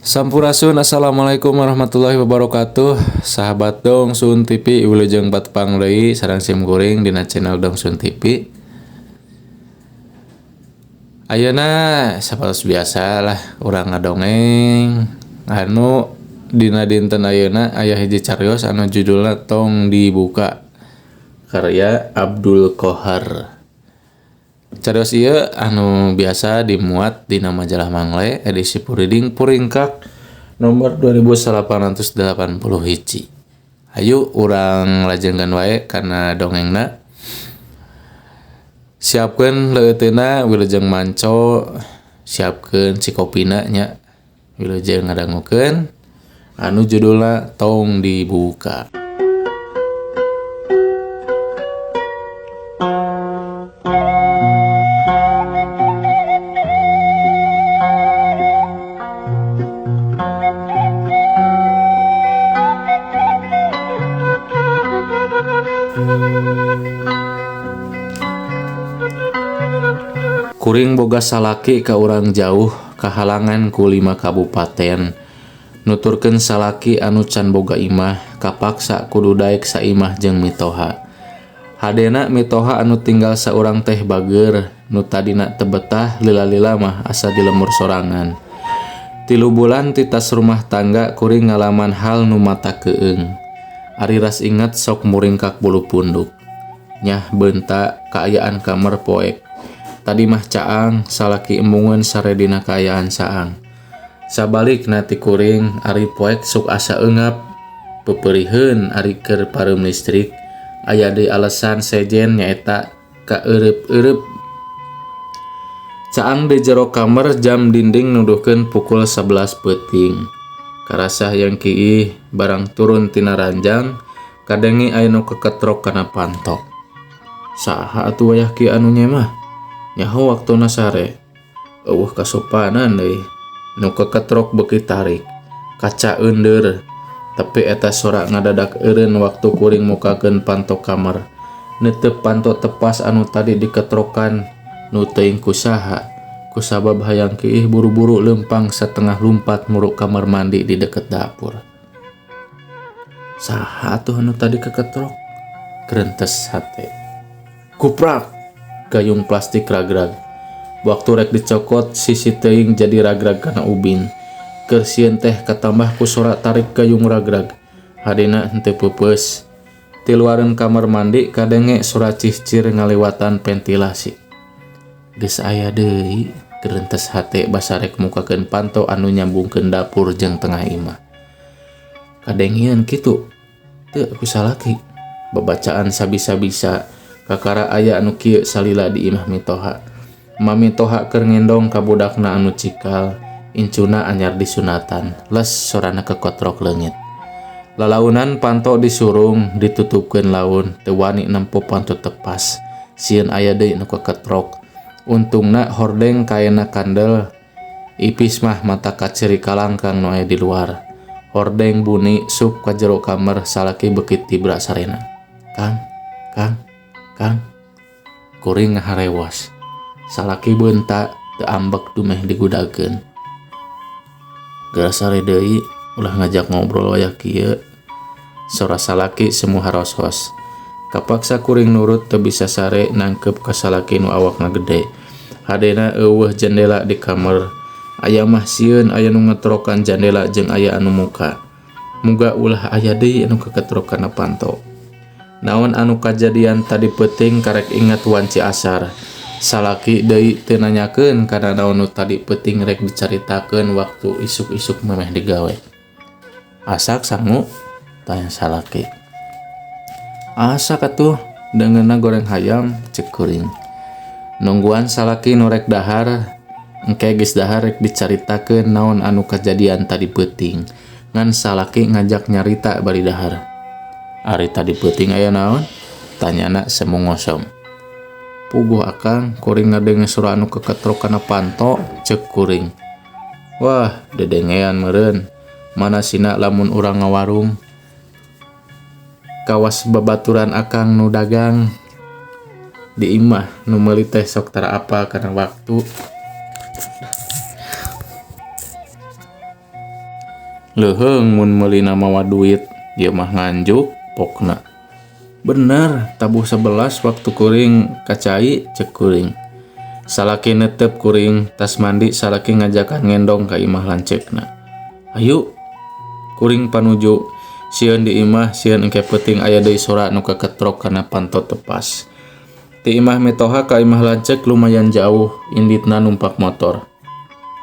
Sampurasun, assalamualaikum warahmatullahi wabarakatuh. Sahabat Dong Sun TV wilujeng batpang deui sareng sim kuring dina channel Dong Sun TV. Ayeuna sapatos biasa lah urang ngadongeng anu dina dinten ayeuna aya hiji cariyos anu judulna Tong Dibuka karya Abdul Qohar. Cariyos ieu anu biasa dimuat dina majalah Mangle edisi Pureading Puringkak nomor 2880 hiji. Hayu urang lajengkeun wae kana dongengna. Siapkeun leuteuna wilujeng manco, siapkeun cikopina nya. Wilujeng ngadangukeun anu judulna Tong Dibuka. Kuring boga salaki ka urang jauh kahalangan ku 5 kabupaten. Nuturkeun salaki anu can boga imah kapaksa kudu daek saimah jeung mitoha. Hadena mitoha anu tinggal saurang teh bager nu tadina teu betah lila-lila mah asa dilemur sorangan. 3 bulan ti tas rumah tangga kuring ngalaman hal nu mata keung. Ari ras inget sok muringkak bulu punduk. Nyah beunta kaayaan kamar poek. Tadi mah caang salaki embungeun sare dina kaayaan saang. Sabalikna ti kuring ari poek sok asa eungap. Peupeuriheun ari keur pareum listrik aya deui alesan sejen nyaeta kaeureub-eureub. Caang di jero kamar jam dinding nuduhkeun pukul 11 peuting. Karasah yang kiih barang turun tina ranjang kadengi aya nu keketrok kana panto. Saha atuh wayah kieu anu nyemah? Nyaho waktuna sare. Eueuh kasopanan deui. Nu keketrok beuki tarik. Kaca eundeur. Tapi eta sora ngadadak eureun waktu kuring mukakeun panto kamar. Neuteub panto tepas anu tadi diketrokan nu teuing kusaha. Kusabab hayang kiih buru-buru leumpang satengah lumpat muruk kamar mandi di deket dapur. Saha atuh anu tadi keketrok? Grentes hate. Kuprak! Gayung plastik ragrag. Waktu rek dicokot sisi teuing jadi ragrag kana ubin. Keur sieun teh katambah ku sora tarik gayung ragrag. Hadina henteu peupeus. Ti luareun kamar mandi kadenge sora cihcir ngaliwatan ventilasi. Geus aya deui grentes hate basa rek mukakeun panto anu nyambungkeun dapur jeung tengah imah. Kadengieun kitu. Teu ku salaki. Babacaan sabisa-bisa kakara aya anu kieu salila di imah mitoha. Mamitoha keur ngendong ka budakna anu cikal, incuna anyar disunatan, les sorana kekotrok leungit. Lalaunan panto disurung, ditutupkeun laun, teu wani nempo panto tepas. Sieun aya deui anu keketrok. Untungna hordeng kaena kandel, ipis mah mata kaciri kalangkang nu aya di luar. Hordeng bunyi sup ka jero kamar salaki beukit tibra sarena. Kang, kuring ngaharewas. Salaki beunta teu ambek dumeh digudakeun. Geura sare deui ulah ngajak ngobrol wayah kieu. Sora salaki semu haros-hos. Kapaksa kuring nurut teu bisa sare nangkep ka salaki nu awakna gede. Hadena eueuh jendela di kamar. Aya mah sieun aya nu ngetrokan jendela jeung aya anu muka. Muga ulah aya deui anu keketrok kana panto. Naon anu kajadian tadi peuting karek inget wanci asar. Salaki deui teu nanyakeun kana naon nu tadi peuting rek dicaritakeun waktu isuk-isuk memeh digawe. Asak sangu? Tanya salaki. Asak atuh, deungeunna goreng hayam, ceuk kuring. Nungguan salaki nu rek dahar, engke geus dahar rek dicaritakeun naon anu kajadian tadi peuting. Ngan salaki ngajak nyarita bari dahar. Ari tadi peuting aya naon? Tanyana semu ngosom. Puguh akang, kuring ngadenge sora anu keketrok kana panto, ceuk kuring. Wah, dedengean meureun. Manasina lamun urang ngawarung. Kawas babaturan akang nu dagang di imah nu meuli teh sok tara apa kana waktu. Leuheung mun meulina mawa duit, ieu mah nganjuk pokna. Bener, tabuh 11 waktu kuring kacai cek kuring. Salaki netep kuring tas mandi salaki ngajakan ngendong ka imah lancekna. Ayo, kuring panuju sieun di imah sieun engke peuting aya deui sora nu kaketrok kana panto tepas. Ti imah metoha ka imah lancek lumayan jauh, inditna numpak motor.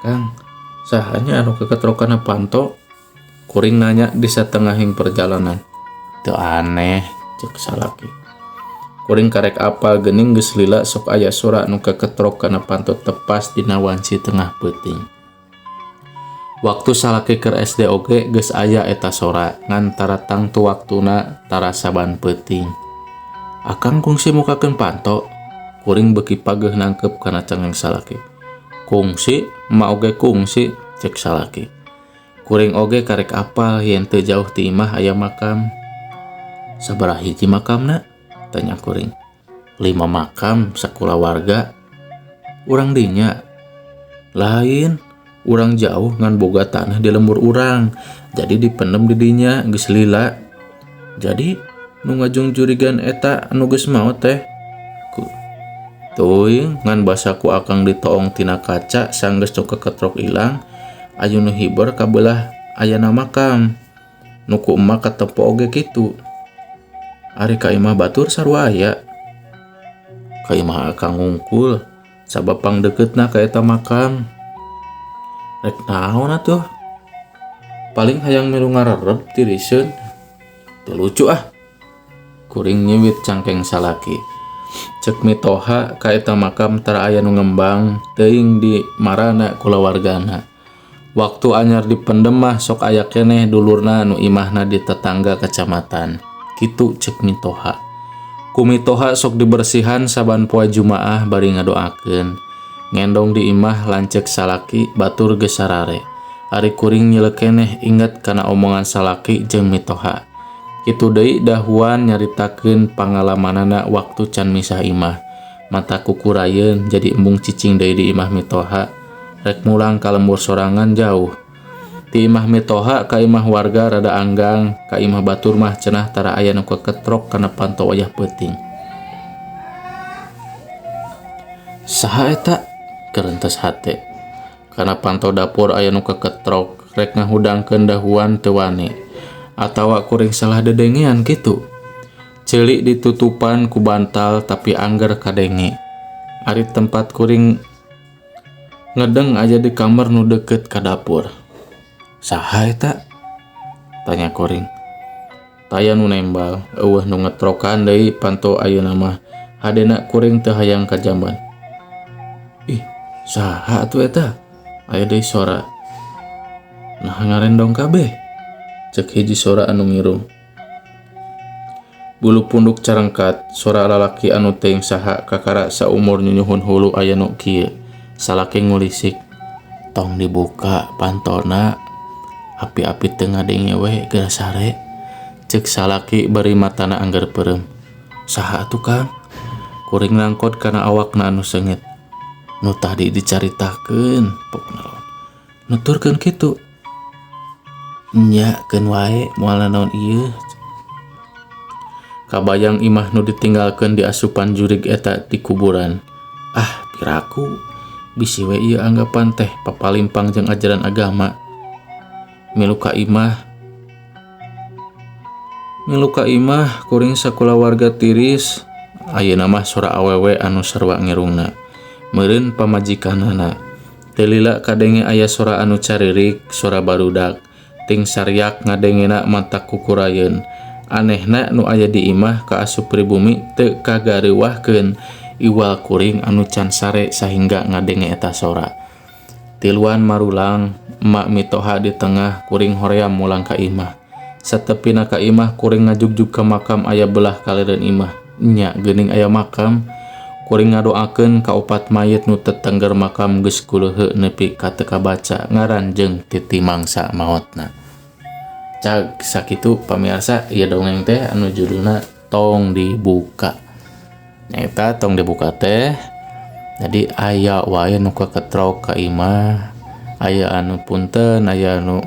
Kang, sahanya anu kaketrok kana panto? Kuring nanya di satengahing perjalanan. Teu aneh, cek salaki. Kuring karek apal geuning geus lila sok aya sora nu kaketrok kana panto tepas dina wanci tengah peuting. Waktu salaki keur SD oge geus aya eta sora ngan taratang tu waktuna tara saban peuting. Akang kungsi mukakeun panto. Kuring beuki pageuh nangkep kana cengeng salaki. Kungsi, emak oge kungsi, cek salaki. Kuring oge karek apal yen teu jauh ti imah aya makam. Sabaraha hiji makamna? Tanya kuring. 5 makam sakulawarga. Urang dinya. Lain, urang jauh ngan boga tanah di lembur urang. Jadi dipendem di dinya geus lila. Jadi nu ngajung jurigan eta anu geus maot teh. Teuing ngan basaku akang ditoong tina kaca sanggeus nu kaketrok ilang. Aju nu hiber kabelah ayana makam. Nu ku emak katempo oge kitu. Ari ka imah batur sarua aya. Ka imah akang ngungkul sabab pangdeuketna ka eta makam. Rek naon atuh? Paling hayang milu ngarerep tiriseun. Teu lucu ah. Kuring nyiwit cangkeng salaki. Cek mitoha ka eta makam tara aya nu ngembang teuing di marana kulawargana. Waktu anyar dipendem mah sok aya keneh dulurna nu imahna di tetangga kecamatan. Kitu cek mitoha. Ku mitoha sok dibersihan saban poe Jumaah bari ngadoakeun. Ngendong di imah lancek salaki batur geus sarare. Ari kuring nyeleuk keneh inget kana omongan salaki jeung mitoha. Kitu deui dahuan nyaritakeun pangalamanana waktu can misah imah. Mata kukurayeun jadi embung cicing deui di imah mitoha. Rek mulang ka lembur sorangan jauh. Ti imah mitoha ka imah warga rada anggang, ka imah batur mah cenah tara aya nu kaketrok kana panto wayah peuting. Saha eta? Kerentas hate. Kana panto dapur aya nu kaketrok, rek ngahudangkeun dahuan teu wani. Atawa kuring salah dedengean kitu. Ceulik ditutupan ku bantal tapi angger kadenge. Ari tempat kuring ngedeng aja di kamar nu deukeut ka dapur. Saha eta? Tanya kuring. Taya nu nembal, eueuh nu ngetrokan deui panto ayeuna mah. Hadena kuring teu hayang kajamban. Ih, saha atuh eta? Aya deui sora. Nah ngarendong kabeh. Cek hiji sora anu ngirum. Bulu punduk carengkat, sora lalaki anu teuing saha kakara saumur nyunyuhun hulu aya nu kieu. Salaki ngulisik, tong dibuka pantona. Api-api teu ngadenge we geura sare. Cek salaki bari matana angger peureum. Saha atuh Kang? Kuring nangkot kana awakna anu seungit. Nu tadi dicaritakeun, pokna naon. Nuturkeun kitu. Nya keun wae moal naon ieu. Kabayang imah nu ditinggalkeun di asupan jurig eta di kuburan. Ah, piraku. Bisi we ieu anggapan teh papalimpang jeung ajaran agama. Milu ka imah kuring sakulawarga tiris. Ayeuna mah sora awewe anu sarua ngirungna. Meureun pamajikanana. Teu lila kadenge aya sora anu caririk, sora barudak. Ting saryak ngadengena mata kukurayeun. Anehna nu aya di imah kaasup pribumi teu kagareuwahkeun iwal kuring anu can sare sahingga ngadenge eta sora. Tiluan marulang, emak mitoha di tengah kuring hoream mulang ka imah. Satepina ka imah kuring ngajugjug ka makam aya belah kalireun imah. Nya geuning aya makam. Kuring ngadoakeun ka opat mayit nu tetengger makam geus kuleuheu nepi ka teu kabaca ngaran jeung titi mangsa maotna. Cag sakitu pamirsa ieu dongeng teh anu judulna Tong Dibuka. Eta tong dibuka teh jadi aya wae nu kaketrok ka imah, aya anu punten, aya anu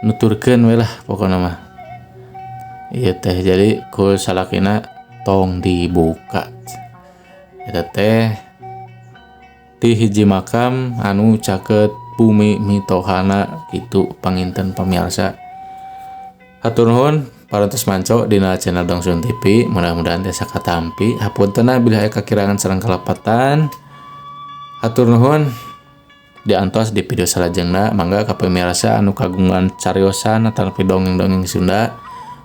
nuturkeun we lah pokona mah. Ieu teh jadi ku salakina tong dibuka. Eta teh ti hiji makam anu caket bumi mitohana kitu panginten pamirsa. Hatur nuhun parantos manco dina channel Dongsun TV, mudah-mudahan teh sakatampi. Hapuntenna bila aya kakirangan sareng kalapatan. Hatur nuhun. Diantos di video salajengna mangga ka pamirsa anu kagungan cariosan atawa dongeng-dongeng Sunda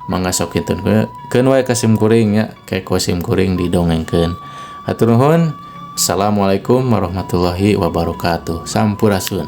mangga sok kitunkeun wae ka sim kuring nya keko sim kuring didongengkeun. Hatur nuhun. Assalamualaikum warahmatullahi wabarakatuh. Sampurasun.